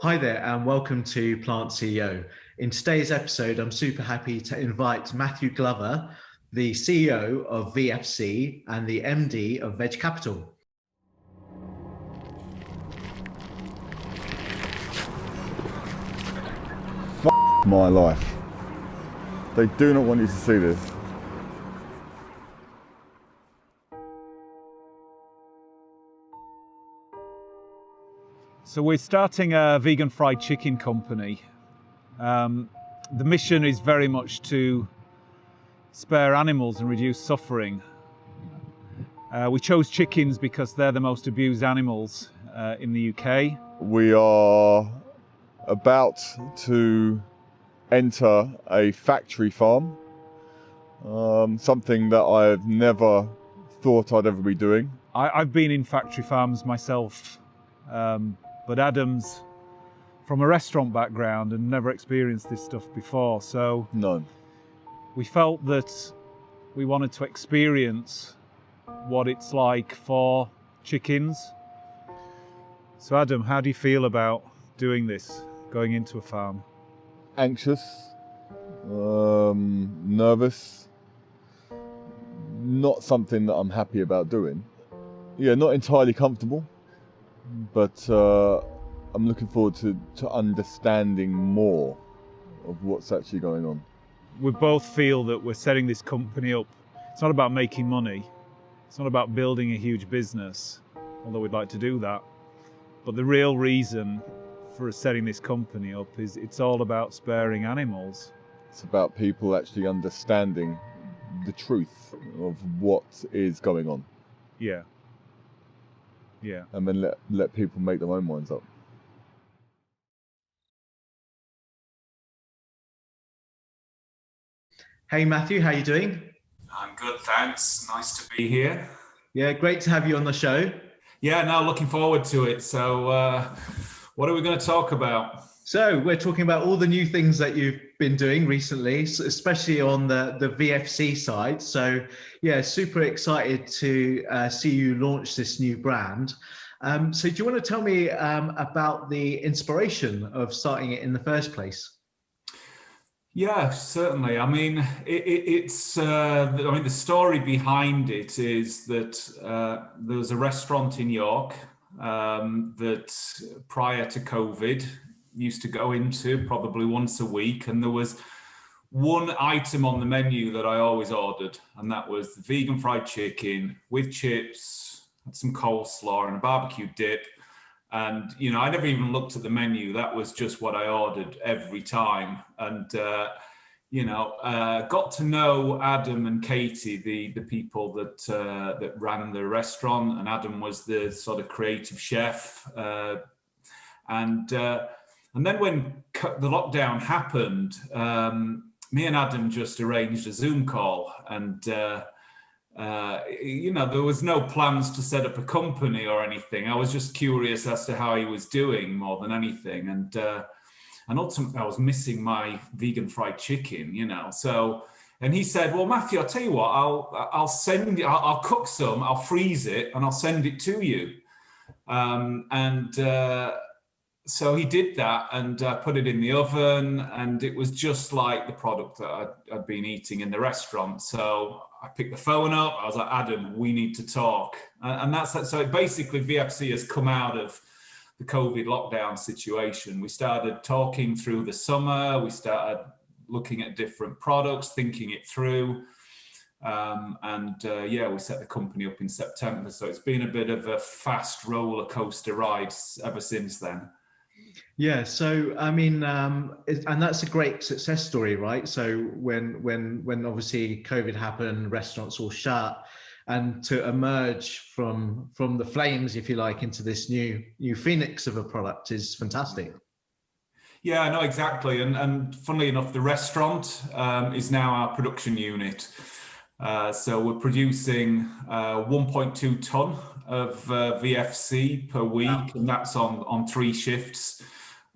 Hi there, and welcome to Plant CEO. In today's episode, I'm super happy to invite Mathew Glover, the CEO of VFC and the MD of Veg Capital. My life. They do not want you to see this. So we're starting a vegan fried chicken company. The mission is very much to spare animals and reduce suffering. We chose chickens because they're the most abused animals in the UK. We are about to enter a factory farm, something that I've never thought I'd ever be doing. I've been in factory farms myself, but Adam's from a restaurant background and never experienced this stuff before. So No. we felt that we wanted to experience what it's like for chickens. So Adam, how do you feel about doing this, going into a farm? Anxious, nervous, not something that I'm happy about doing. Yeah, not entirely comfortable, but I'm looking forward to understanding more of what's actually going on. We both feel that we're setting this company up. It's not about making money. It's not about building a huge business, although we'd like to do that. But the real reason for us setting this company up is it's all about sparing animals. It's about people actually understanding the truth of what is going on. Yeah. And then let people make their own minds up. Hey Mathew, how you doing? I'm good, thanks. Nice to be here. Yeah, great to have you on the show. Yeah, no, looking forward to it. So what are we going to talk about? So we're talking about all the new things that you've been doing recently, especially on the VFC side. So yeah, super excited to see you launch this new brand. So do you want to tell me about the inspiration of starting it in the first place? Yeah, certainly. I mean, the story behind it is that there was a restaurant in York that prior to COVID used to go into probably once a week, and there was one item on the menu that I always ordered, and that was the vegan fried chicken with chips, some coleslaw and a barbecue dip. And, you know, I never even looked at the menu. That was just what I ordered every time. And, got to know Adam and Katie, the people that ran the restaurant. And Adam was the sort of creative chef. And then when the lockdown happened, me and Adam just arranged a Zoom call. And there was no plans to set up a company or anything. I was just curious as to how he was doing more than anything. And ultimately I was missing my vegan fried chicken, So, and he said, well, Mathew, I'll tell you what, I'll cook some, I'll freeze it and I'll send it to you. So he did that and put it in the oven, and it was just like the product that I'd been eating in the restaurant. So I picked the phone up. I was like, Adam, we need to talk. And that's it. So basically VFC has come out of the COVID lockdown situation. We started talking through the summer. We started looking at different products, thinking it through. We set the company up in September. So it's been a bit of a fast roller coaster ride ever since then. Yeah, so I mean, and that's a great success story, right? So when obviously COVID happened, restaurants all shut, and to emerge from the flames, if you like, into this new phoenix of a product is fantastic. Yeah, no, exactly. And funnily enough, the restaurant is now our production unit. So we're producing 1.2 ton of VFC per week, wow. And that's on 3 shifts.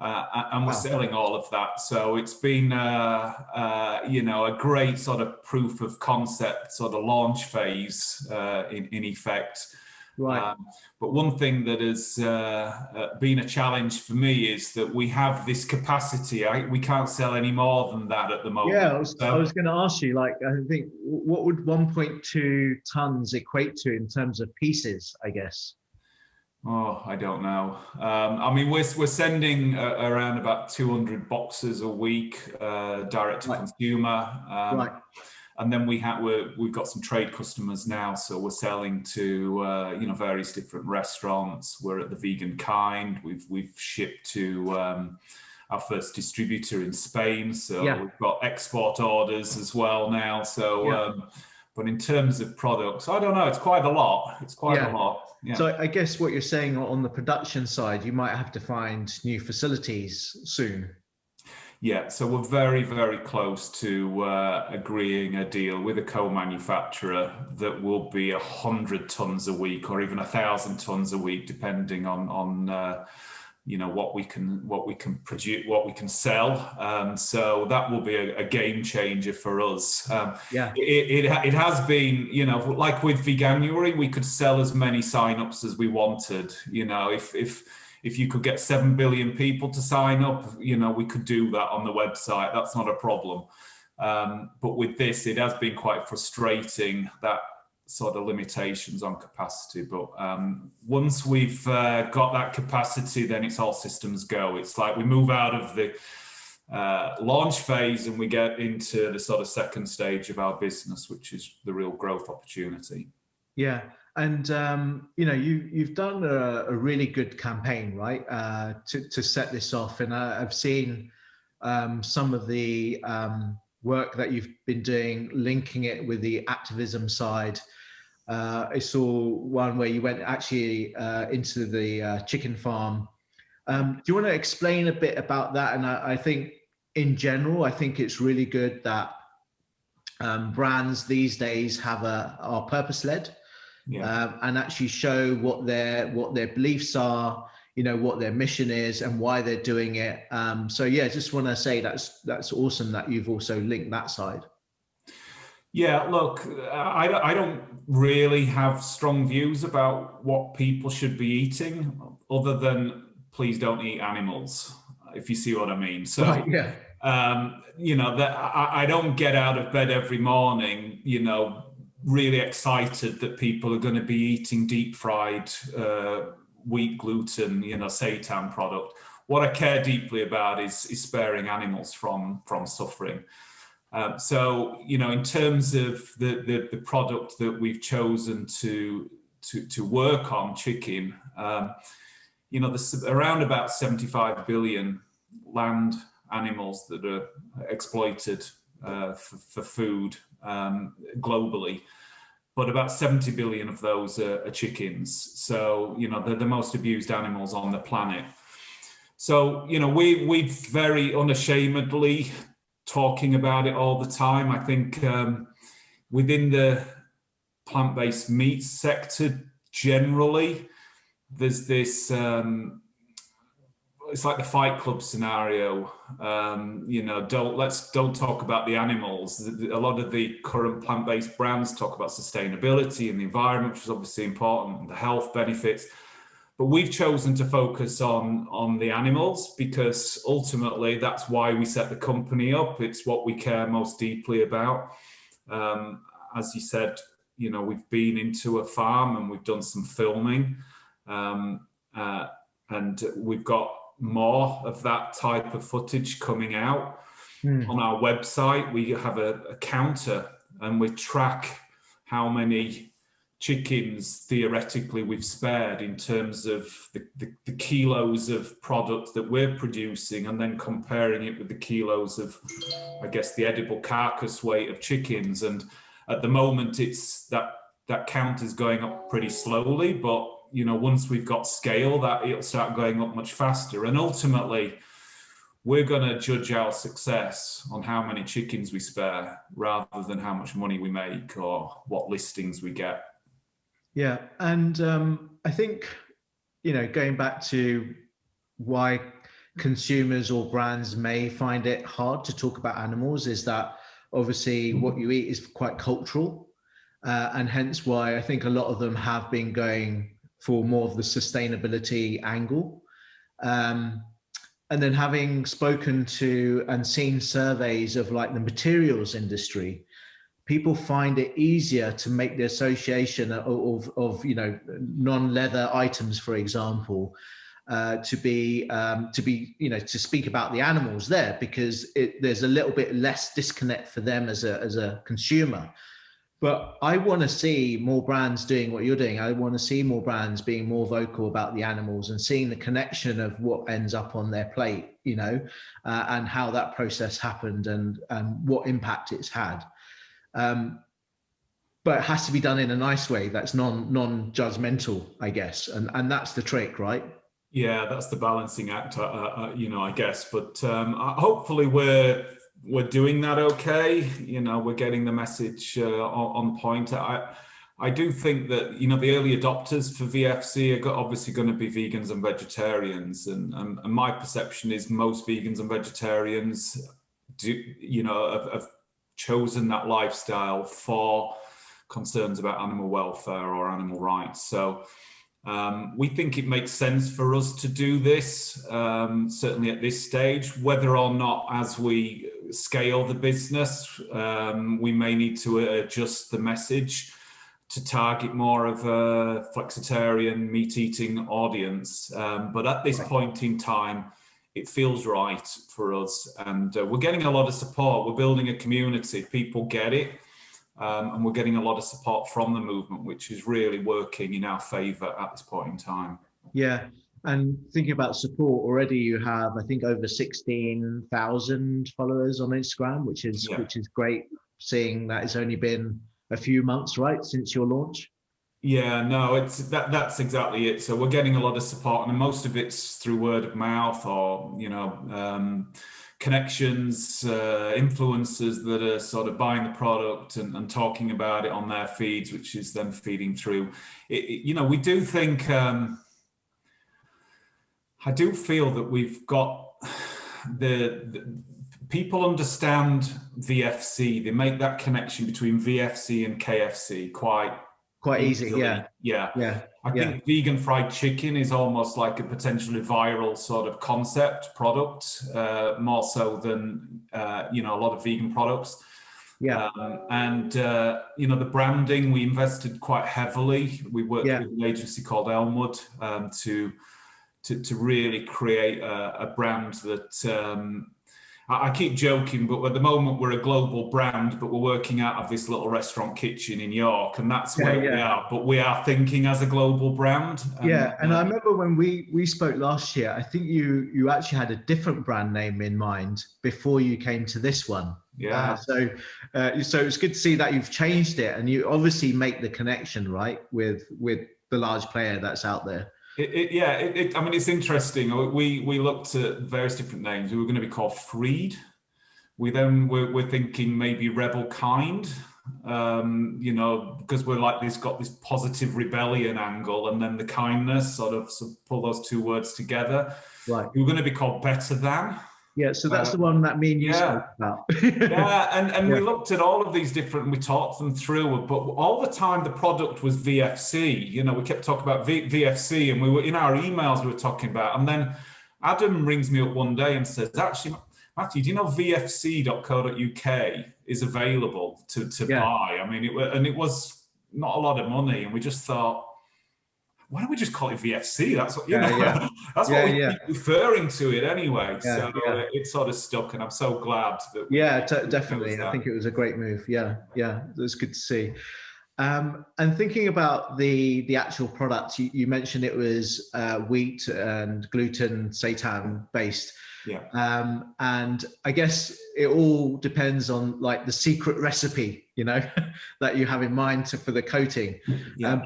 And we're selling all of that. So it's been, a great sort of proof of concept, sort of launch phase in effect. Right. But one thing that has been a challenge for me is that we have this capacity. We can't sell any more than that at the moment. Yeah, I was going to ask you, like, I think, what would 1.2 tons equate to in terms of pieces, I guess? Oh, I don't know. I mean, we're sending around about 200 boxes a week, direct to consumer. Right. And then we've got some trade customers now, so we're selling to various different restaurants. We're at the Vegan Kind. We've shipped to our first distributor in Spain, so we've got export orders as well now. So, but in terms of products, I don't know. It's quite a lot. It's quite a lot. Yeah. So I guess what you're saying on the production side, you might have to find new facilities soon. Yeah, so we're very, very close to agreeing a deal with a co-manufacturer that will be 100 tons a week, or even 1,000 tons a week, depending on what we can produce, what we can sell. So that will be a game changer for us. It has been, like with Veganuary, we could sell as many signups as we wanted. If you could get 7 billion people to sign up, we could do that on the website. That's not a problem. But with this, it has been quite frustrating, that sort of limitations on capacity. But once we've got that capacity, then it's all systems go. It's like we move out of the launch phase and we get into the sort of second stage of our business, which is the real growth opportunity. Yeah. And, you've done a really good campaign, right, to set this off. And I've seen some of the work that you've been doing, linking it with the activism side. I saw one where you went actually into the chicken farm. Do you want to explain a bit about that? And I think in general, I think it's really good that brands these days are purpose-led. And actually show what their beliefs are, what their mission is and why they're doing it. Just want to say that's awesome that you've also linked that side. Yeah, look, I don't really have strong views about what people should be eating, other than please don't eat animals, if you see what I mean. So, right, yeah. I don't get out of bed every morning, really excited that people are going to be eating deep fried wheat gluten, seitan product. What I care deeply about is sparing animals from suffering. So in terms of the product that we've chosen to work on, chicken, there's around about 75 billion land animals that are exploited for food globally, but about 70 billion of those are chickens. So, they're the most abused animals on the planet. So, we very unashamedly talking about it all the time. I think within the plant-based meat sector generally, there's this it's like the Fight Club scenario. Don't talk about the animals. A lot of the current plant-based brands talk about sustainability and the environment, which is obviously important, and the health benefits. But we've chosen to focus on the animals because ultimately that's why we set the company up. It's what we care most deeply about. As you said, we've been into a farm and we've done some filming, and we've got more of that type of footage coming out. On our website. We have a counter and we track how many chickens theoretically we've spared in terms of the kilos of product that we're producing, and then comparing it with the kilos of, I guess, the edible carcass weight of chickens. And at the moment it's that count is going up pretty slowly, but once we've got scale, that it'll start going up much faster. And ultimately, we're going to judge our success on how many chickens we spare rather than how much money we make or what listings we get. Yeah. And I think, going back to why consumers or brands may find it hard to talk about animals is that obviously what you eat is quite cultural. and hence why I think a lot of them have been going for more of the sustainability angle. And then having spoken to and seen surveys of like the materials industry, people find it easier to make the association of you know, non-leather items, for example, to be you know, to speak about the animals there, because there's a little bit less disconnect for them as a consumer. But I want to see more brands doing what you're doing. I want to see more brands being more vocal about the animals and seeing the connection of what ends up on their plate, you know, and how that process happened and what impact it's had. But it has to be done in a nice way that's non-judgmental, I guess, and that's the trick, right? Yeah, that's the balancing act, you know, I guess. But hopefully we're doing that okay. You know, we're getting the message on point. I do think that, you know, the early adopters for VFC are obviously going to be vegans and vegetarians, and my perception is most vegans and vegetarians have chosen that lifestyle for concerns about animal welfare or animal rights. So we think it makes sense for us to do this, certainly at this stage. Whether or not as we scale the business, we may need to adjust the message to target more of a flexitarian, meat-eating audience. But at this point in time, it feels right for us. And we're getting a lot of support. We're building a community. People get it. And we're getting a lot of support from the movement, which is really working in our favor at this point in time. Yeah. And thinking about support, already you have, I think, over 16,000 followers on Instagram, which is great, seeing that it's only been a few months, right, since your launch? Yeah, no, that's exactly it. So we're getting a lot of support, and most of it's through word of mouth or, you know, connections, influencers that are sort of buying the product and talking about it on their feeds, which is then feeding through. You know, we do think, I do feel that we've got the people understand VFC. They make that connection between VFC and KFC quite easy. Yeah. I think vegan fried chicken is almost like a potentially viral sort of concept product, more so than you know, a lot of vegan products. Yeah. You know, the branding, we invested quite heavily. We worked with an agency called Elmwood to really create a brand that I keep joking, but at the moment we're a global brand, but we're working out of this little restaurant kitchen in York, and that's where we are. But we are thinking as a global brand. And I remember when we spoke last year, I think you actually had a different brand name in mind before you came to this one. Yeah. So it's good to see that you've changed it, and you obviously make the connection, right, with the large player that's out there. I mean, it's interesting. We looked at various different names. We were going to be called Freed. We're thinking maybe Rebel Kind, you know, because we're like got this positive rebellion angle, and then the kindness sort of pull those two words together. Right. We were going to be called Better Than. Yeah, so that's the one that me and you spoke about. And we looked at all of these different, and we talked them through, but all the time the product was VFC. You know, we kept talking about VFC, and we were in our emails we were talking about. And then Adam rings me up one day and says, actually, Mathew, do you know vfc.co.uk is available to buy? I mean, it was not a lot of money, and we just thought, why don't we just call it VFC? That's what that's what we keep referring to it anyway. It sort of stuck, and I'm so glad that. Definitely. I think it was a great move. Yeah, it was good to see. And thinking about the actual product, you mentioned it was wheat and gluten, seitan based. Yeah. And I guess it all depends on like the secret recipe, you know, that you have in mind for the coating. Yeah.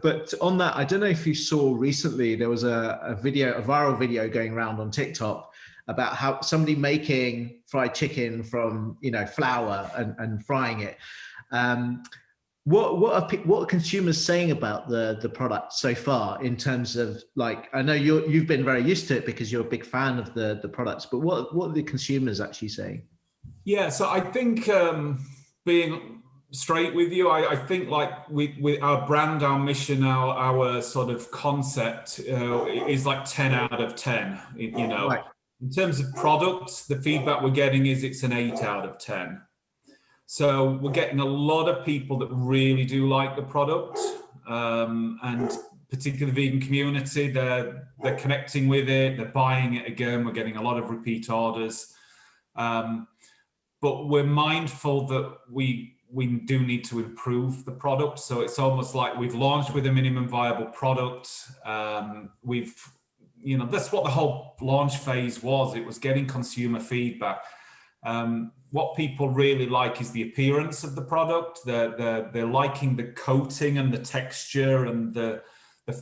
But on that, I don't know if you saw recently, there was a viral video going around on TikTok about how somebody making fried chicken from, you know, flour and frying it. What are consumers saying about the product so far, in terms of, like, I know you've been very used to it because you're a big fan of the products, but what are the consumers actually saying? Yeah, so I think being straight with you. I think like with our brand, our mission, our sort of concept is like 10 out of 10, you know. Right. In terms of products, the feedback we're getting is it's an 8 out of 10. So we're getting a lot of people that really do like the product, and particularly the vegan community, they're connecting with it, they're buying it again. We're getting a lot of repeat orders. But we're mindful that we do need to improve the product. So it's almost like we've launched with a minimum viable product. You know, that's what the whole launch phase was. It was getting consumer feedback. What people really like is the appearance of the product. They're liking the coating and the texture and the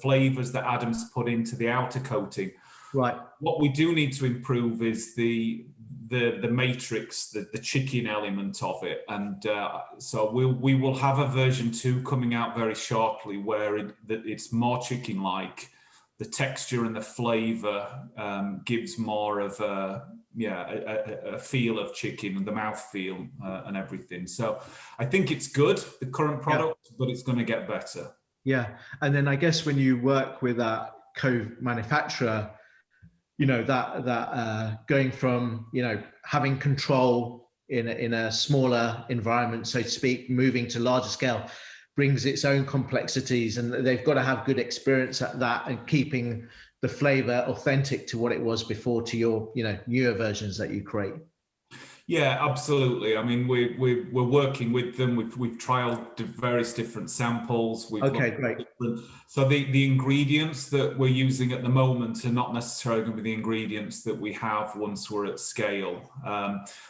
flavors that Adam's put into the outer coating. Right. What we do need to improve is the matrix, the chicken element of it, and so we will have a version 2 coming out very shortly, where it's more chicken-like. The texture and the flavor gives more of a feel of chicken, and the mouth feel and everything. So I think it's good, the current product, but it's going to get better. Yeah, and then I guess when you work with a co-manufacturer, you know, that going from, you know, having control in a smaller environment, so to speak, moving to larger scale, brings its own complexities, and they've got to have good experience at that and keeping the flavor authentic to what it was before, to your, you know, newer versions that you create. Yeah, absolutely. I mean, we're working with them. We've trialed various different samples. Okay, great. So the ingredients that we're using at the moment are not necessarily going to be the ingredients that we have once we're at scale.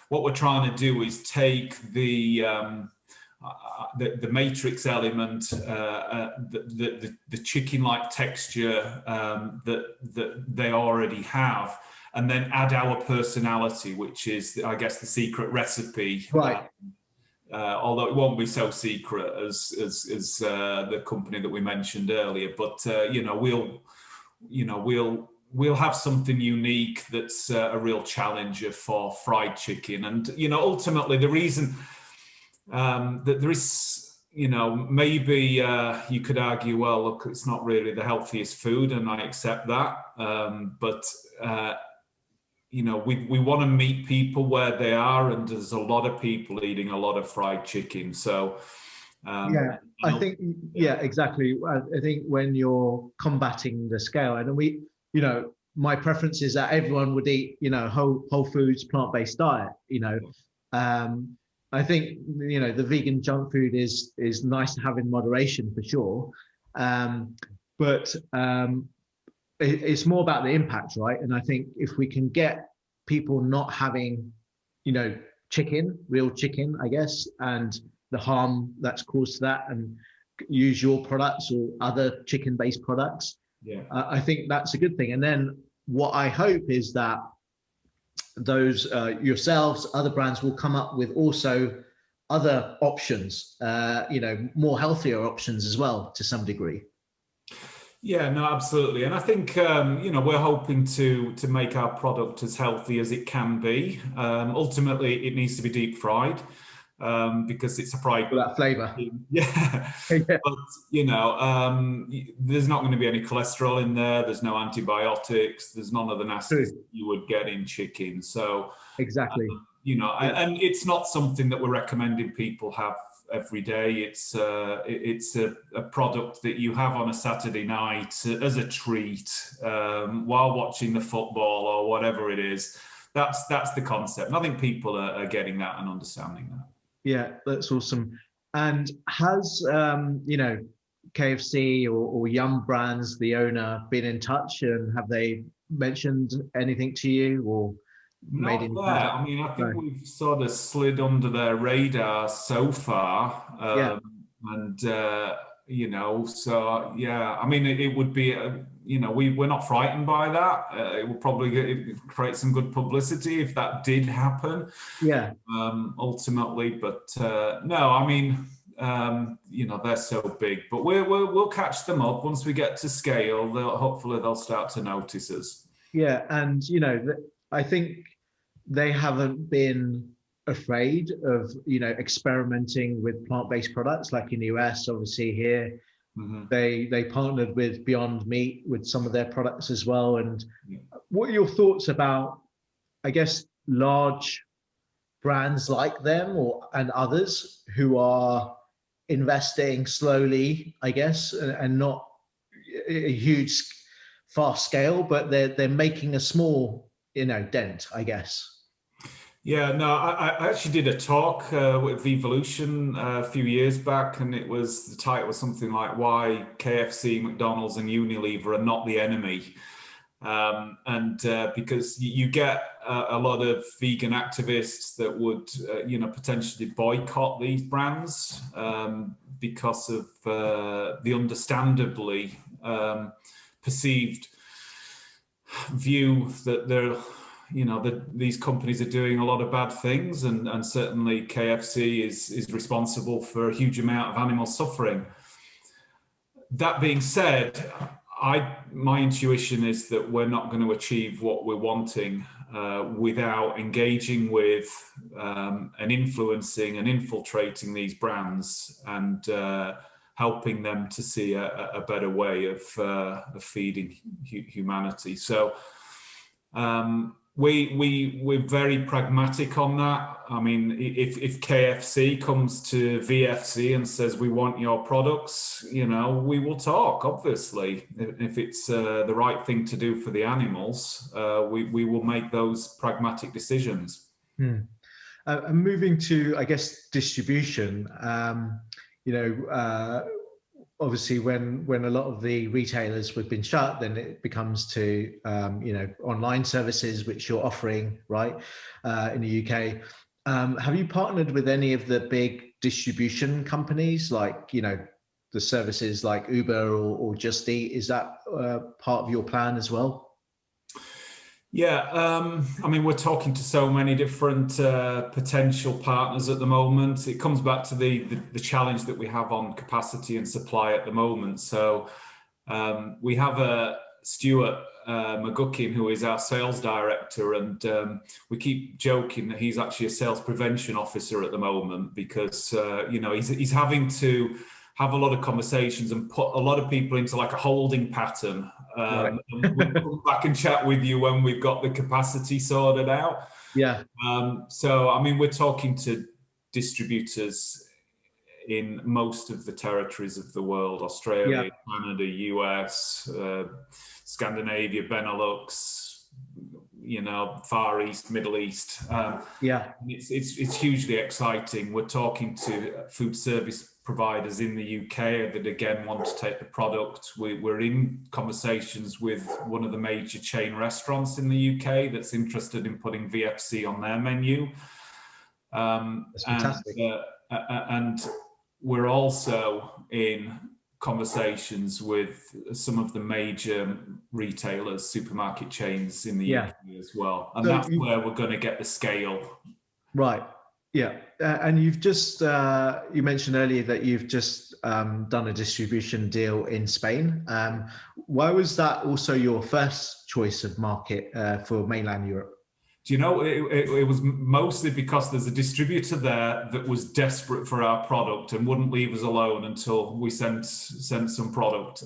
What we're trying to do is take the matrix element, the chicken-like texture that they already have, and then add our personality, which is, I guess, the secret recipe. Right. Although it won't be so secret as the company that we mentioned earlier, but you know, we'll have something unique that's a real challenger for fried chicken. And you know, ultimately, the reason that there is, you know, maybe you could argue, well, look, it's not really the healthiest food, and I accept that, but you know, we want to meet people where they are, and there's a lot of people eating a lot of fried chicken. So yeah, I think, yeah, exactly. I think when you're combating the scale, and we, you know, my preference is that everyone would eat, you know, whole foods, plant-based diet, you know. I think, you know, the vegan junk food is nice to have in moderation for sure, but it's more about the impact, right? And I think if we can get people not having, you know, real chicken, I guess, and the harm that's caused to that, and use your products or other chicken-based products, I think that's a good thing. And then what I hope is that those yourselves, other brands will come up with also other options, you know, more healthier options as well, to some degree. Yeah, no, absolutely. And I think, you know, we're hoping to make our product as healthy as it can be. Ultimately, it needs to be deep fried because it's a fried. For that flavor. Yeah. But, you know, there's not going to be any cholesterol in there. There's no antibiotics. There's none of the nasties you would get in chicken. So, exactly. You know, and it's not something that we're recommending people have every day. It's a product that you have on a Saturday night as a treat while watching the football or whatever it is. That's the concept. And I think people are getting that and understanding that. Yeah, that's awesome. And has you know, KFC or Yum Brands, the owner, been in touch, and have they mentioned anything to you or made any contact? I mean, I think we've sort of slid under their radar so far, and you know, so yeah, I mean, it would be, you know, we're not frightened by that. It will probably create some good publicity if that did happen. Yeah. Ultimately, but no, I mean, you know, they're so big, but we'll catch them up once we get to scale. Hopefully they'll start to notice us. Yeah, and you know, I think they haven't been afraid of, experimenting with plant-based products? Like in the US, obviously here, they partnered with Beyond Meat with some of their products as well. And what are your thoughts about, I guess, large brands like them and others who are investing slowly, I guess, and not a huge, fast scale, but they're making a small, dent, I guess. Yeah, no, I actually did a talk with Evolution a few years back, and the title was something like "Why KFC, McDonald's, and Unilever are not the enemy." Because you get a lot of vegan activists that would, potentially boycott these brands because of the understandably perceived view that that these companies are doing a lot of bad things, and certainly KFC is responsible for a huge amount of animal suffering. That being said, my intuition is that we're not going to achieve what we're wanting without engaging with and influencing and infiltrating these brands and helping them to see a better way of feeding humanity. So we're very pragmatic on that. I mean, if KFC comes to VFC and says we want your products, we will talk. Obviously, if it's the right thing to do for the animals, we will make those pragmatic decisions. And moving to, I guess, distribution. Obviously, when a lot of the retailers have been shut, then it becomes to online services which you're offering, right, in the UK. Have you partnered with any of the big distribution companies, like the services like Uber or Just Eat? Is that part of your plan as well? Yeah, I mean, we're talking to so many different potential partners at the moment. It comes back to the challenge that we have on capacity and supply at the moment. So we have Stuart McGuckin, who is our sales director, and we keep joking that he's actually a sales prevention officer at the moment because he's having to have a lot of conversations and put a lot of people into like a holding pattern. Right. And we'll come back and chat with you when we've got the capacity sorted out. Yeah. So, I mean, we're talking to distributors in most of the territories of the world: Australia, Canada, US, Scandinavia, Benelux, Far East, Middle East. It's hugely exciting. We're talking to food service providers in the UK that again want to take the product. We're in conversations with one of the major chain restaurants in the UK that's interested in putting VFC on their menu. That's fantastic. And we're also in conversations with some of the major retailers, supermarket chains in the UK as well. And so that's where we're going to get the scale. Right. Yeah. And you've just, you mentioned earlier that you've just done a distribution deal in Spain. Why was that also your first choice of market for mainland Europe? Do you know, it was mostly because there's a distributor there that was desperate for our product and wouldn't leave us alone until we sent some product,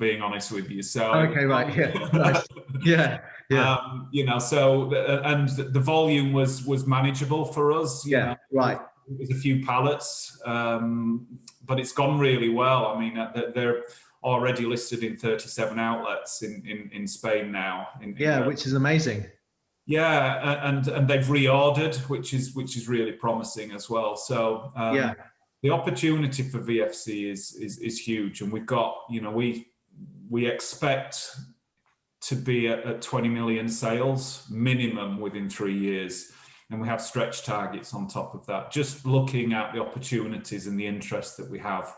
being honest with you. So okay, right, yeah, nice. Yeah. So and the volume was manageable for us. Right. It was a few pallets, but it's gone really well. I mean, they're already listed in 37 outlets in Spain now. Which is amazing. Yeah, and they've reordered, which is really promising as well. So the opportunity for VFC is huge, and we've got we expect to be at 20 million sales minimum within 3 years, and we have stretch targets on top of that. Just looking at the opportunities and the interest that we have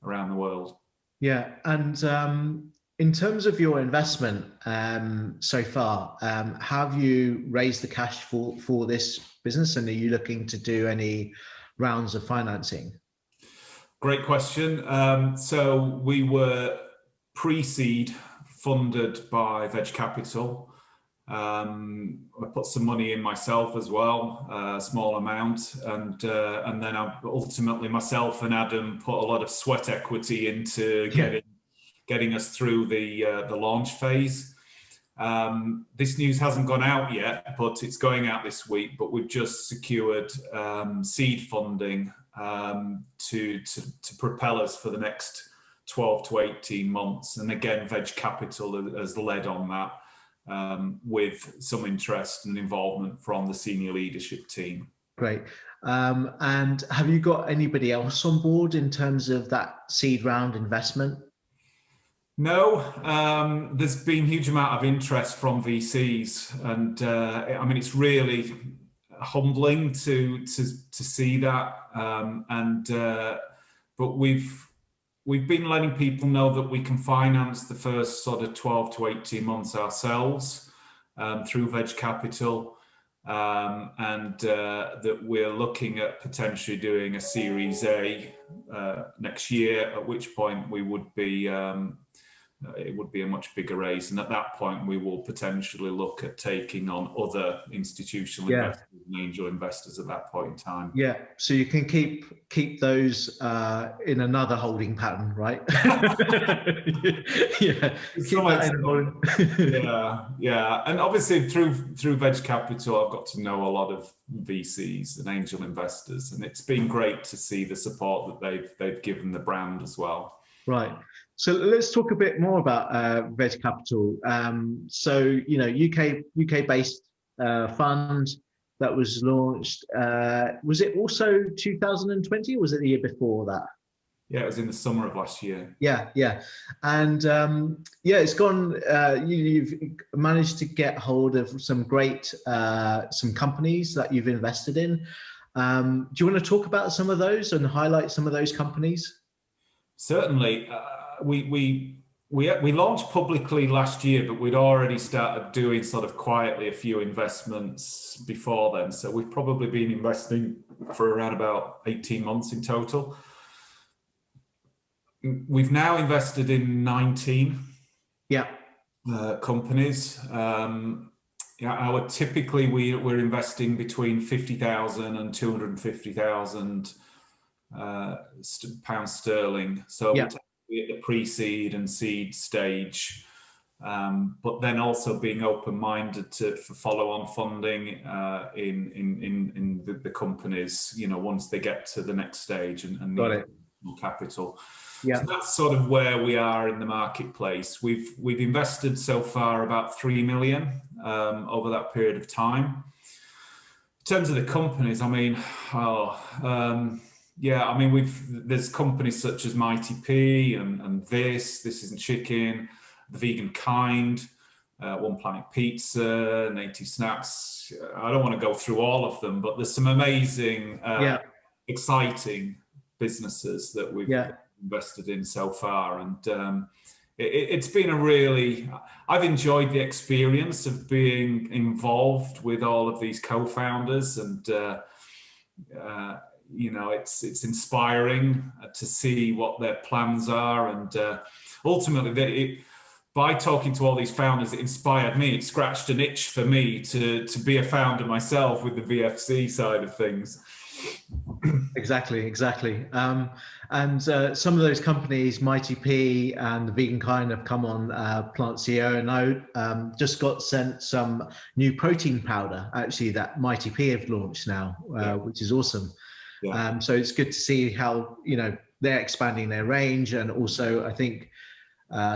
around the world. Yeah, and in terms of your investment so far, have you raised the cash for this business, and are you looking to do any rounds of financing? Great question. So we were pre-seed funded by Veg Capital. I put some money in myself as well, a small amount, and then ultimately myself and Adam put a lot of sweat equity into getting us through the launch phase. This news hasn't gone out yet, but it's going out this week. But we've just secured seed funding to propel us for the next 12 to 18 months. And again, Veg Capital has led on that, with some interest and involvement from the senior leadership team. Great. And have you got anybody else on board in terms of that seed round investment? No, there's been a huge amount of interest from VCs, and I mean, it's really humbling to see that. But we've been letting people know that we can finance the first sort of 12 to 18 months ourselves through Veg Capital, and that we're looking at potentially doing a Series A next year, at which point we would be it would be a much bigger raise, and at that point we will potentially look at taking on other institutional investors and angel investors at that point in time. Yeah, so you can keep those in another holding pattern, right? Yeah, and obviously through Veg Capital, I've got to know a lot of VCs and angel investors, and it's been great to see the support that they've given the brand as well. Right. So let's talk a bit more about Veg Capital. So, you know, UK based fund that was launched. Was it also 2020 or was it the year before that? Yeah, it was in the summer of last year. Yeah. And it's gone, you've managed to get hold of some great, some companies that you've invested in. Do you want to talk about some of those and highlight some of those companies? Certainly. We launched publicly last year, but we'd already started doing sort of quietly a few investments before then. So we've probably been investing for around about 18 months in total. We've now invested in 19 companies. Typically we're investing between 50,000 and 250,000 pounds sterling. So we're at the pre-seed and seed stage, but then also being open-minded for follow-on funding in the companies, you know, once they get to the next stage and need more capital. So that's sort of where we are in the marketplace. We've invested so far about 3 million over that period of time. In terms of the companies, I mean, there's companies such as Mighty P and This Isn't Chicken, The Vegan Kind, One Planet Pizza, Native Snacks. I don't want to go through all of them, but there's some amazing, exciting businesses that we've invested in so far. And it's been I've enjoyed the experience of being involved with all of these co-founders, and you know, it's inspiring to see what their plans are, and ultimately by talking to all these founders, it inspired me. It scratched an itch for me to be a founder myself with the VFC side of things. Exactly. And some of those companies, Mighty P and The Vegan Kind, have come on Plant CEO, and I just got sent some new protein powder actually that Mighty P have launched now, which is awesome. So it's good to see how, you know, they're expanding their range, and also I think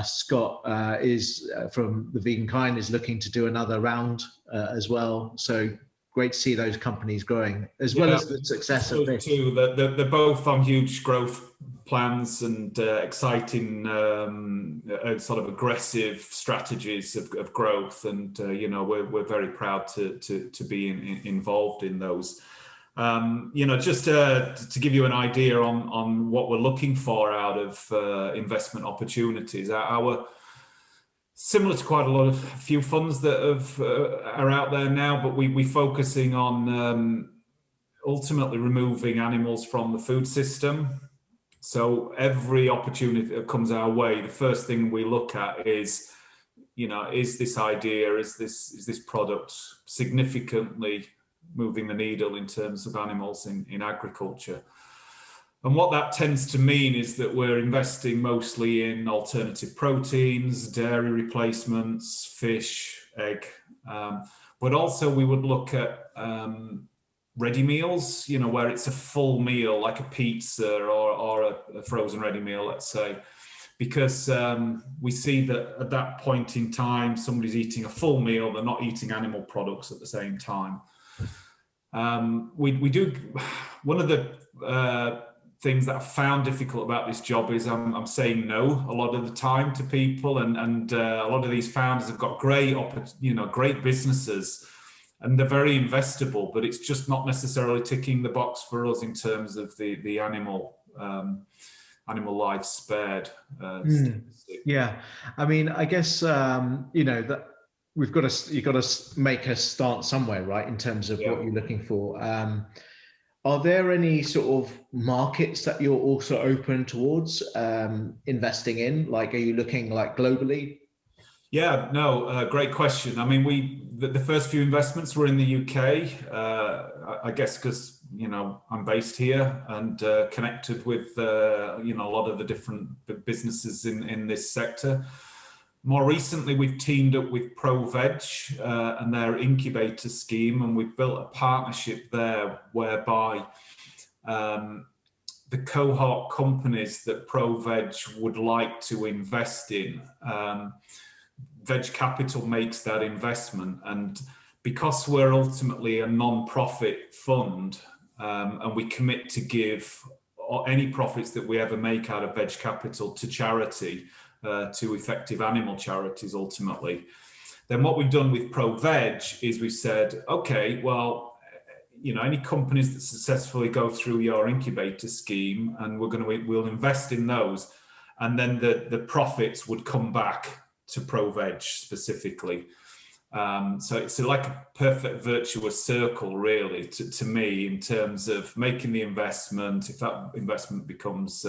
Scott is from The Vegan Kind is looking to do another round as well. So great to see those companies growing, as well as the success of this. Too. They're both on huge growth plans and exciting, sort of aggressive strategies of growth, and you know, we're very proud to be involved in those. You know, just to give you an idea on what we're looking for out of investment opportunities, similar to quite a few funds that are out there now, but we're focusing on ultimately removing animals from the food system. So every opportunity that comes our way, the first thing we look at is, is this idea, is this product significantly moving the needle in terms of animals in agriculture? And what that tends to mean is that we're investing mostly in alternative proteins, dairy replacements, fish, egg, but also we would look at ready meals, where it's a full meal, like a pizza or a frozen ready meal, let's say, because we see that at that point in time, somebody's eating a full meal, they're not eating animal products at the same time. We do, one of the things that I've found difficult about this job is I'm saying no a lot of the time to people, and a lot of these founders have got great businesses, and they're very investable, but it's just not necessarily ticking the box for us in terms of the animal life spared. Yeah, I mean, I guess that you've got to make a start somewhere, right? In terms of what you're looking for. Are there any sort of markets that you're also open towards investing in? Like, are you looking like globally? Yeah, no, great question. I mean, the first few investments were in the UK, I guess because, I'm based here and connected with, a lot of the different businesses in this sector. More recently, we've teamed up with Veg and their incubator scheme, and we've built a partnership there whereby the cohort companies that Veg would like to invest in, Veg Capital makes that investment. And because we're ultimately a non-profit fund, and we commit to give any profits that we ever make out of Veg Capital to charity, to effective animal charities ultimately, then what we've done with Veg is we've said, okay, well, any companies that successfully go through your incubator scheme, and we'll invest in those, and then the profits would come back to Veg specifically. So it's like a perfect virtuous circle, really, to me, in terms of making the investment. If that investment becomes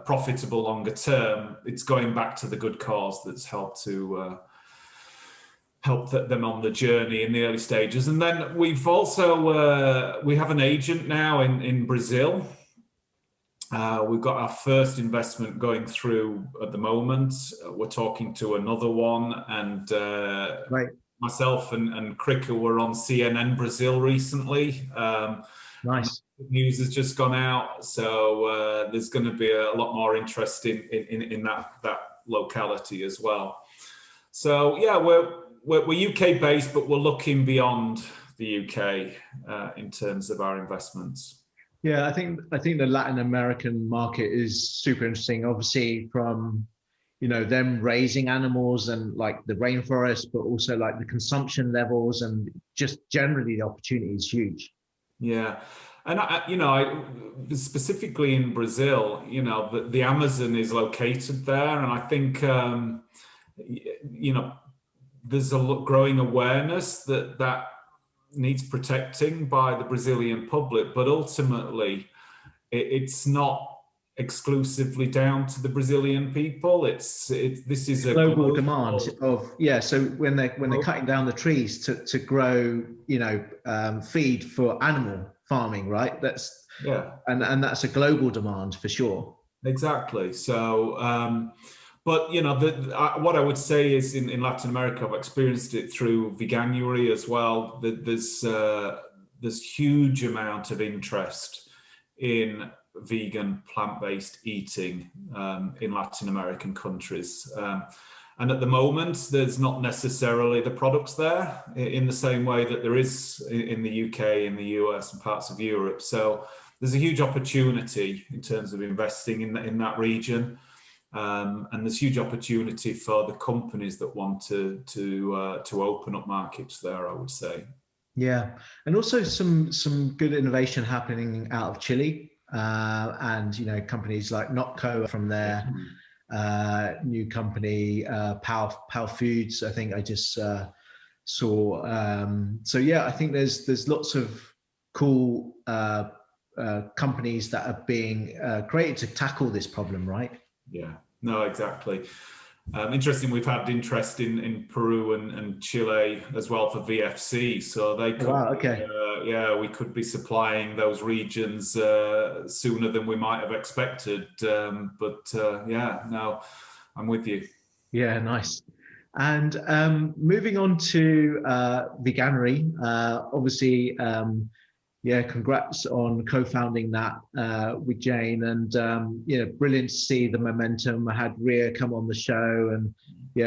profitable longer term, it's going back to the good cause that's helped to help them on the journey in the early stages. And then we've also we have an agent now in Brazil. We've got our first investment going through at the moment. We're talking to another one, and myself and Cricker were on CNN Brazil recently. Nice. News has just gone out, so there's going to be a lot more interest in that locality as well. So yeah, we're UK based, but we're looking beyond the UK in terms of our investments. Yeah, I think the Latin American market is super interesting. Obviously, from them raising animals and like the rainforest, but also like the consumption levels, and just generally the opportunity is huge. Yeah. And specifically in Brazil, the Amazon is located there, and I think there's a growing awareness that needs protecting by the Brazilian public, but ultimately it's not exclusively down to the Brazilian people. This is a global demand of So when they're cutting down the trees to grow feed for animal farming, right? And that's a global demand for sure. Exactly. So but what I would say is in Latin America, I've experienced it through Veganuary as well. That there's huge amount of interest in vegan, plant-based eating in Latin American countries. And at the moment, there's not necessarily the products there in the same way that there is in the UK, in the US, and parts of Europe. So there's a huge opportunity in terms of investing in that region. And there's huge opportunity for the companies that want to open up markets there, I would say. Yeah, and also some good innovation happening out of Chile, and companies like Notco from there, new company Power Foods. I think I just saw. So yeah, I think there's lots of cool companies that are being created to tackle this problem, right? Yeah, no, exactly. Interesting, we've had interest in Peru and Chile as well for VFC, so they could, wow, okay. we could be supplying those regions sooner than we might have expected. No, I'm with you. Yeah, nice. And moving on to Veganuary, obviously, congrats on co-founding that with Jane, and brilliant to see the momentum. I had Ria come on the show, and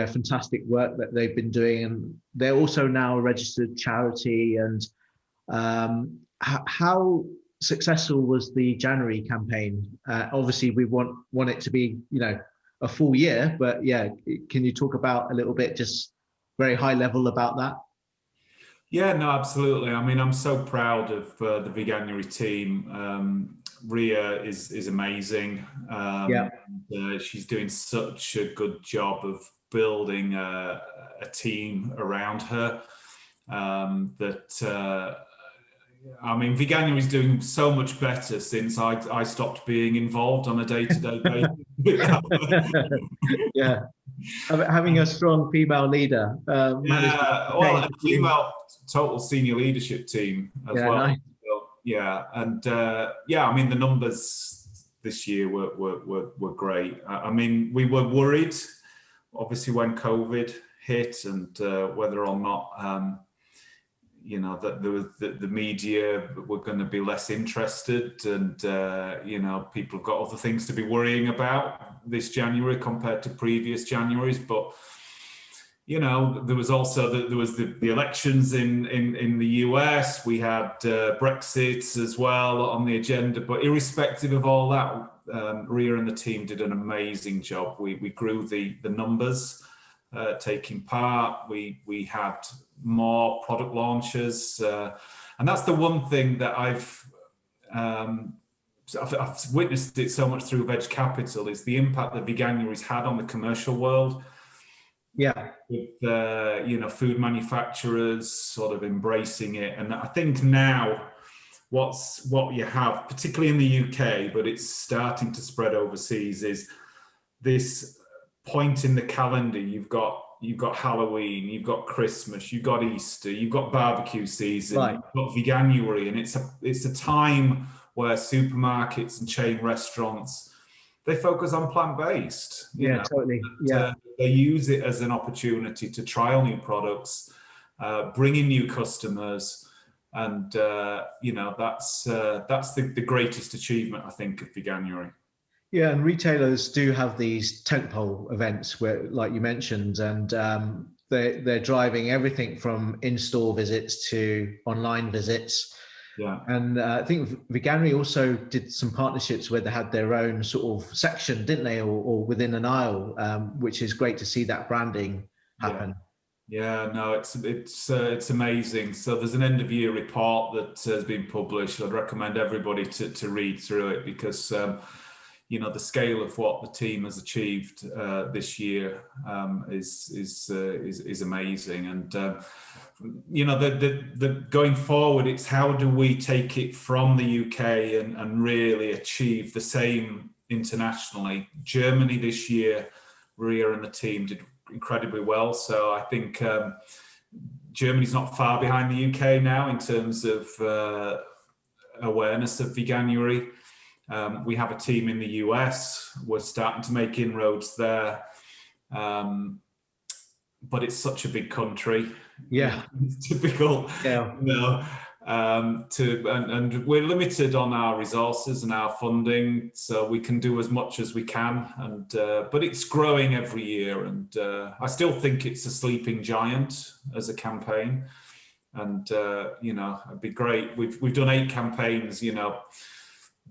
fantastic work that they've been doing, and they're also now a registered charity. And how successful was the January campaign? Obviously, we want it to be a full year, but can you talk about a little bit, just very high level about that? Yeah, no, absolutely. I mean, I'm so proud of the Veganuary team. Ria is amazing. She's doing such a good job of building a team around her. I mean, Veganuary is doing so much better since I stopped being involved on a day-to-day basis. Yeah, having a strong female leader. A female total senior leadership team as well. Nice. So, I mean, the numbers this year were great. I mean, we were worried, obviously, when COVID hit, and whether or not that the media were going to be less interested, and people have got other things to be worrying about this January compared to previous Januaries. But there was also the elections in the US. We had Brexit as well on the agenda. But irrespective of all that, Ria and the team did an amazing job. We grew the numbers taking part. We had more product launches, and that's the one thing that I've witnessed it so much through Veg Capital, is the impact that Veganuary's had on the commercial world. With food manufacturers sort of embracing it. And I think now what you have, particularly in the UK, but it's starting to spread overseas, is this point in the calendar. You've got Halloween, you've got Christmas, you've got Easter, you've got barbecue season, right. You've got Veganuary, and it's a time where supermarkets and chain restaurants, they focus on plant-based. Totally. They use it as an opportunity to trial new products, bring in new customers, and that's the greatest achievement, I think, of Veganuary. Yeah, and retailers do have these tentpole events where, like you mentioned, and they're driving everything from in-store visits to online visits. Yeah, and I think Veganuary also did some partnerships where they had their own sort of section, didn't they, or within an aisle, which is great to see that branding happen. Yeah, no, it's amazing. So there's an end of year report that has been published. I'd recommend everybody to read through it, because the scale of what the team has achieved this year is amazing. And the going forward, it's how do we take it from the UK and really achieve the same internationally. Germany this year, Ria and the team did incredibly well. So I think Germany's not far behind the UK now in terms of awareness of Veganuary. We have a team in the US. We're starting to make inroads there. But it's such a big country. Yeah. It's typical. Yeah. And we're limited on our resources and our funding, so we can do as much as we can. And but it's growing every year, and I still think it's a sleeping giant as a campaign. And it'd be great. We've done 8 campaigns.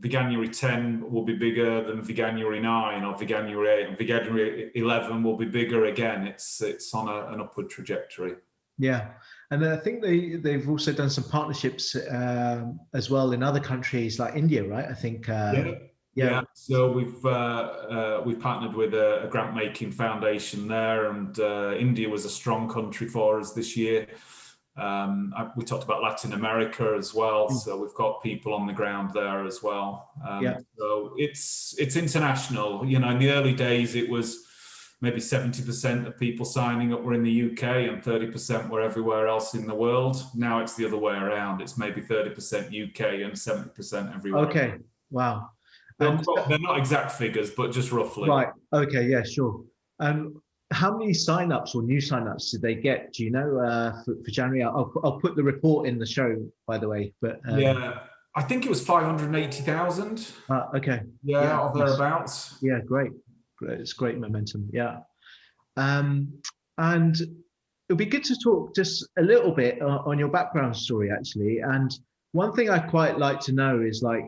Veganuary 10 will be bigger than Veganuary 9, or Veganuary 8, and Veganuary 11 will be bigger again. It's on an upward trajectory. Yeah. And I think they've also done some partnerships as well in other countries like India, right? I think. Yeah. So we've partnered with a grant making foundation there, and India was a strong country for us this year. We talked about Latin America as well, so we've got people on the ground there as well. So it's international. In the early days, it was maybe 70% of people signing up were in the UK and 30% were everywhere else in the world. Now it's the other way around. It's maybe 30% UK and 70% everywhere. Okay. Wow. They're not exact figures, but just roughly. Right. Okay. Yeah, sure. How many signups or new signups did they get? Do you know for January? I'll put the report in the show, by the way. But yeah, I think it was 580,000. Okay. Yeah, or thereabouts. Yeah, great. It's great momentum. Yeah. And it'll be good to talk just a little bit on your background story, actually. And one thing I'd quite like to know is, like,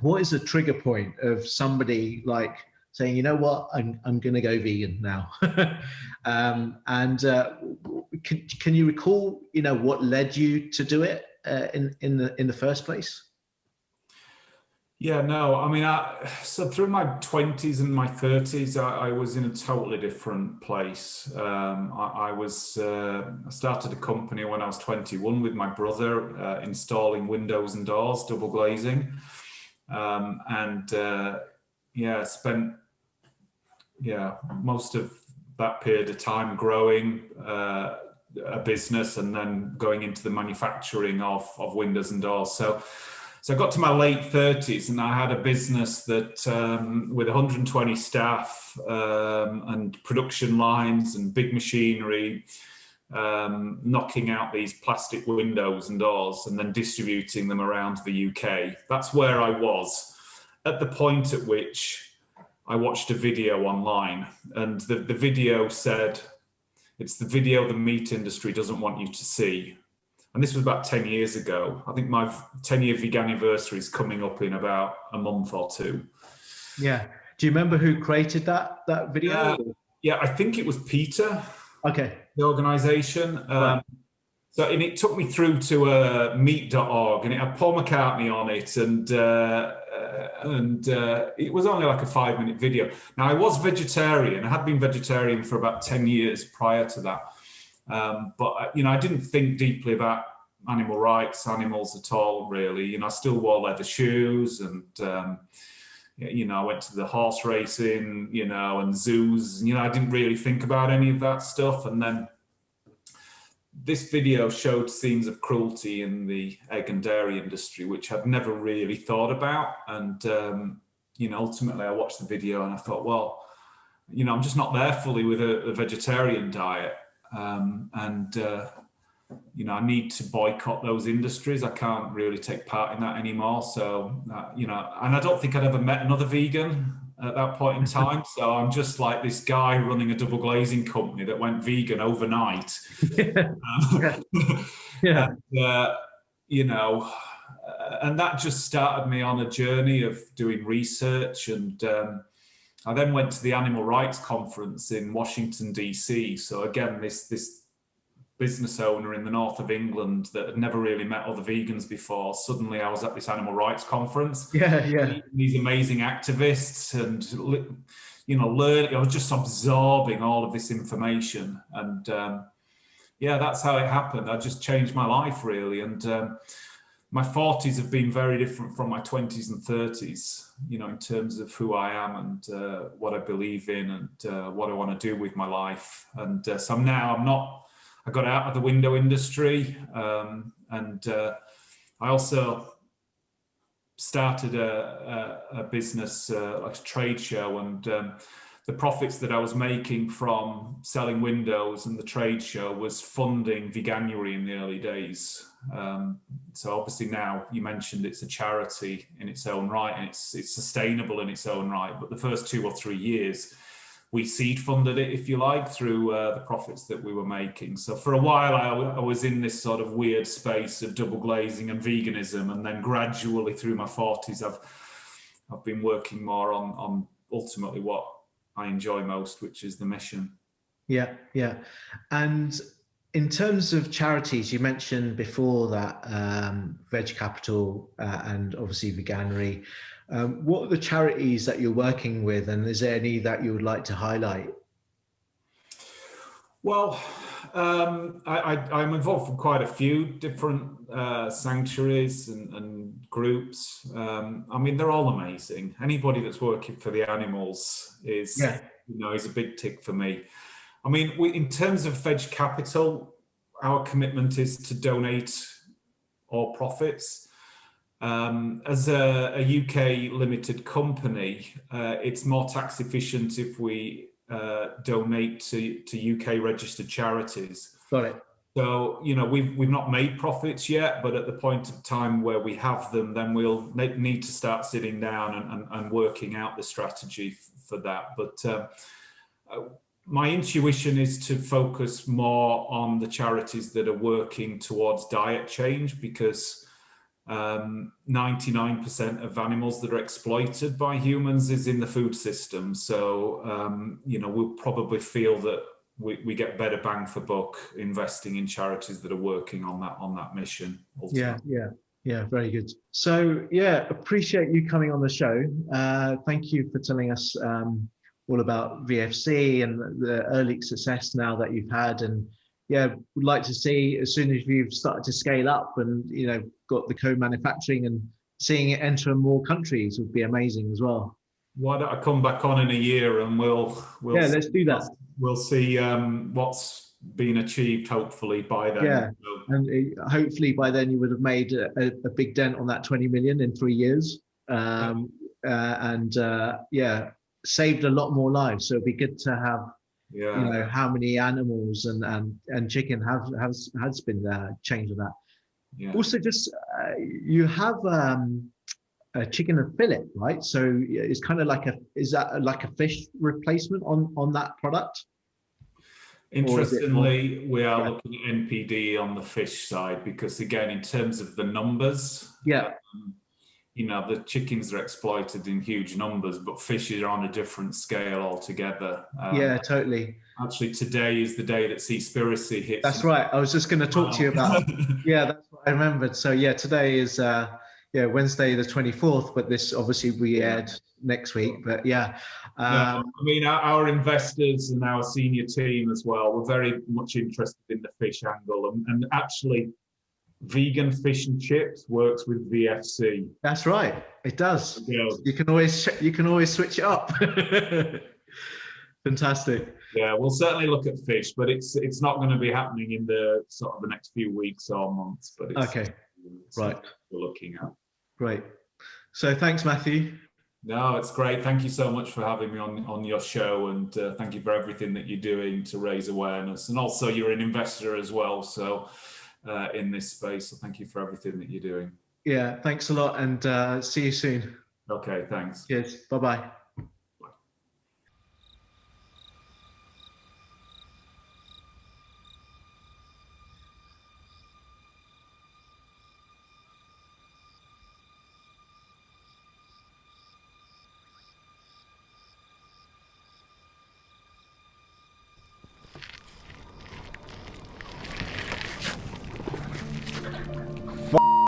what is the trigger point of somebody like saying, you know what, I'm going to go vegan now? Can you recall, you know, what led you to do it in the first place? Yeah, no, I mean, so through my 20s and my 30s, I was in a totally different place. I started a company when I was 21 with my brother, installing windows and doors, double glazing. Spent most of that period of time growing a business and then going into the manufacturing of windows and doors. So I got to my late 30s and I had a business that with 120 staff and production lines and big machinery, knocking out these plastic windows and doors and then distributing them around the UK. That's where I was at the point at which I watched a video online, and the video said, it's the video the meat industry doesn't want you to see. And this was about 10 years ago. I think my 10-year veganiversary is coming up in about a month or two. Yeah. Do you remember who created that video? Yeah, I think it was Peter. Okay. The organization. Right. And it took me through to meat.org, and it had Paul McCartney on it, and it was only like a 5-minute video. Now, I was vegetarian. I had been vegetarian for about 10 years prior to that. But you know, I didn't think deeply about animal rights, animals at all, really. You know, I still wore leather shoes, and you know, I went to the horse racing, you know, and zoos. You know, I didn't really think about any of that stuff. And then this video showed scenes of cruelty in the egg and dairy industry, which I'd never really thought about. And you know, ultimately, I watched the video and I thought, well, you know, I'm just not there fully with a vegetarian diet. You know, I need to boycott those industries. I can't really take part in that anymore. So, you know, and I don't think I'd ever met another vegan at that point in time. So I'm just like this guy running a double glazing company that went vegan overnight. Yeah. And, you know, and that just started me on a journey of doing research. And I then went to the Animal Rights Conference in Washington, DC. So again, this business owner in the north of England that had never really met other vegans before, suddenly I was at this animal rights conference. Yeah. These amazing activists, and, you know, learning. I was just absorbing all of this information. And yeah, that's how it happened. I just changed my life, really. And my 40s have been very different from my 20s and 30s, you know, in terms of who I am and what I believe in and what I want to do with my life. And so I got out of the window industry, and I also started a business, like a trade show, and the profits that I was making from selling windows and the trade show was funding Veganuary in the early days. So obviously now, you mentioned it's a charity in its own right, and it's sustainable in its own right. But the first 2 or 3 years, we seed funded it, if you like, through the profits that we were making. So for a while, I was in this sort of weird space of double glazing and veganism, and then gradually through my 40s, I've been working more on ultimately what I enjoy most, which is the mission. Yeah. And in terms of charities, you mentioned before that Veg Capital and obviously Veganuary. What are the charities that you're working with, and is there any that you would like to highlight? Well, I'm involved in quite a few different sanctuaries and groups. I mean, they're all amazing. Anybody that's working for the animals is is a big tick for me. I mean, in terms of Veg Capital, our commitment is to donate all profits. As a UK limited company, it's more tax efficient if we donate to UK registered charities. Got it. So, we've not made profits yet, but at the point of time where we have them, then we'll need to start sitting down and working out the strategy for that. But my intuition is to focus more on the charities that are working towards diet change, because 99% of animals that are exploited by humans is in the food system. So, we'll probably feel that we get better bang for buck investing in charities that are working on that mission. Ultimately. Yeah, very good. So appreciate you coming on the show. Thank you for telling us all about VFC and the early success now that you've had, and would like to see, as soon as you've started to scale up and got the co-manufacturing and seeing it enter more countries would be amazing as well. Why don't I come back on in a year and we'll let's do that. We'll see what's been achieved, hopefully, by then. Yeah, and hopefully by then you would have made a big dent on that 20 million in 3 years, saved a lot more lives. So it'd be good to have, how many animals and chicken has been changed on that. Yeah. Also, just you have a chicken and fillet, right? So it's kind of like is that like a fish replacement on that product? Interestingly, we are looking at NPD on the fish side, because again, in terms of the numbers, the chickens are exploited in huge numbers, but fish are on a different scale altogether. Totally. Actually, today is the day that Seaspiracy hits. That's right. I was just going to talk to you about. That's what I remembered. So today is Wednesday the 24th, but this obviously we aired next week. But I mean, our investors and our senior team as well were very much interested in the fish angle, and actually, vegan fish and chips works with VFC. That's right, it does. You can always switch it up. Fantastic. Yeah, we'll certainly look at fish, but it's not going to be happening in the sort of the next few weeks or months. But it's right. We're looking at. Great. So thanks, Mathew. No, it's great. Thank you so much for having me on your show, and thank you for everything that you're doing to raise awareness. And also, you're an investor as well, so in this space. So thank you for everything that you're doing. Yeah, thanks a lot, and see you soon. Okay, thanks. Cheers. Bye-bye.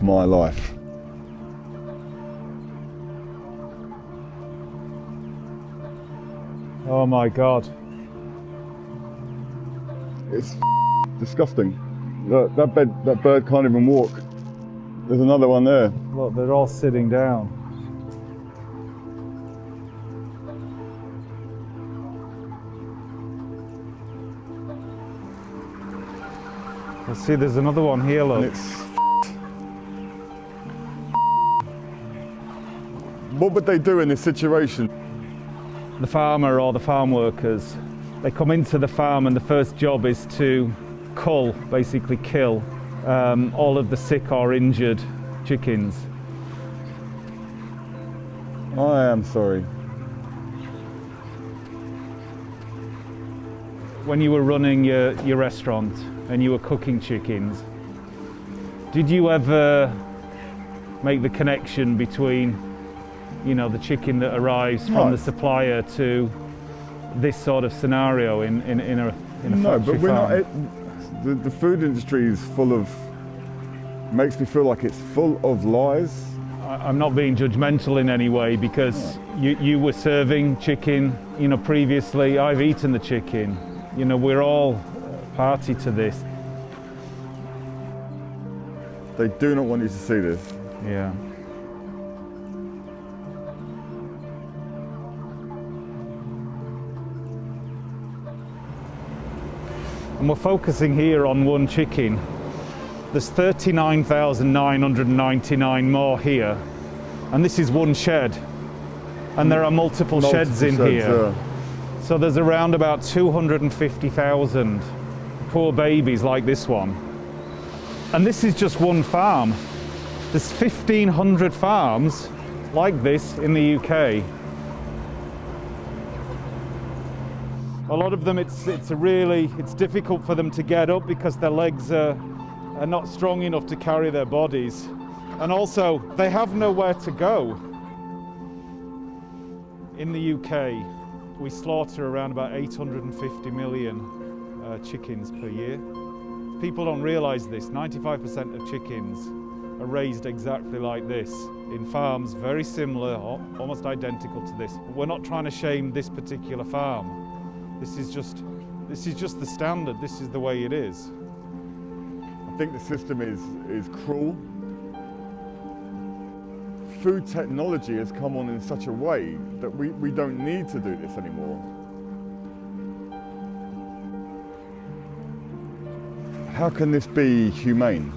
My life. Oh my God. It's disgusting. That bird can't even walk. There's another one there. Look, they're all sitting down. Let's see, there's another one here, look. What would they do in this situation? The farmer or the farm workers, they come into the farm and the first job is to cull, basically kill, all of the sick or injured chickens. I am sorry. When you were running your restaurant and you were cooking chickens, did you ever make the connection between the chicken that arrives from the supplier to this sort of scenario in a no, factory but we're farm? not. The food industry is makes me feel like it's full of lies. I'm not being judgmental in any way, because you were serving chicken, previously. I've eaten the chicken. We're all party to this. They do not want you to see this. Yeah. And we're focusing here on one chicken. There's 39,999 more here. And this is one shed. And there are multiple sheds in here. So there's around about 250,000 poor babies like this one. And this is just one farm. There's 1,500 farms like this in the UK. A lot of them, it's difficult for them to get up because their legs are not strong enough to carry their bodies. And also, they have nowhere to go. In the UK, we slaughter around about 850 million chickens per year. People don't realise this. 95% of chickens are raised exactly like this, in farms very similar, almost identical to this. But we're not trying to shame this particular farm. This is just the standard. This is the way it is. I think the system is cruel. Food technology has come on in such a way that we don't need to do this anymore. How can this be humane?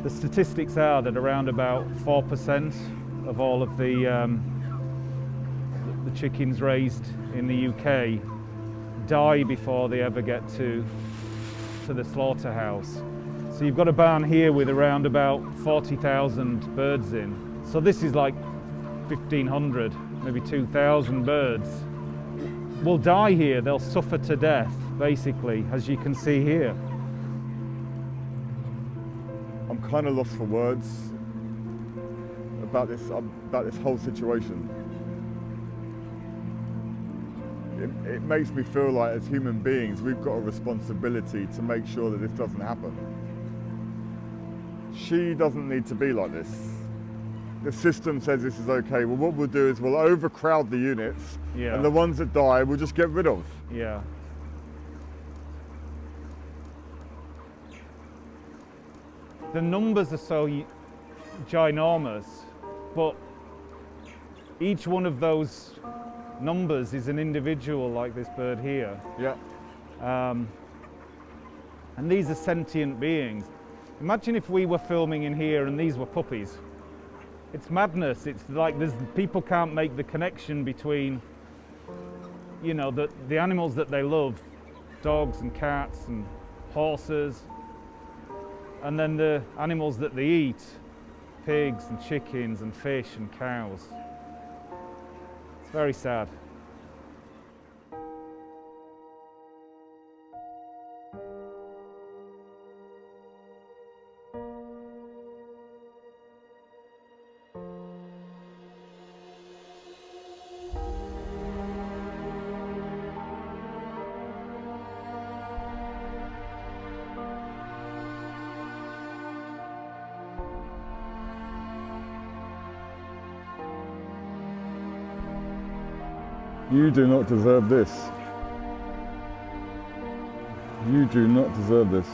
The statistics are that around about 4% of all of the chickens raised in the UK die before they ever get to the slaughterhouse. So you've got a barn here with around about 40,000 birds in. So this is like 1,500, maybe 2,000 birds will die here. They'll suffer to death, basically, as you can see here. I'm kind of lost for words about this whole situation. It makes me feel like as human beings we've got a responsibility to make sure that this doesn't happen. She doesn't need to be like this. The system says this is okay. Well, what we'll do is we'll overcrowd the units, and the ones that die we'll just get rid of. Yeah. The numbers are so ginormous, but each one of those numbers is an individual like this bird here. Yeah. And these are sentient beings. Imagine if we were filming in here and these were puppies. It's madness. It's like people can't make the connection between, you know, the animals that they love, dogs and cats and horses, and then the animals that they eat, pigs and chickens and fish and cows. It's very sad. You do not deserve this. You do not deserve this.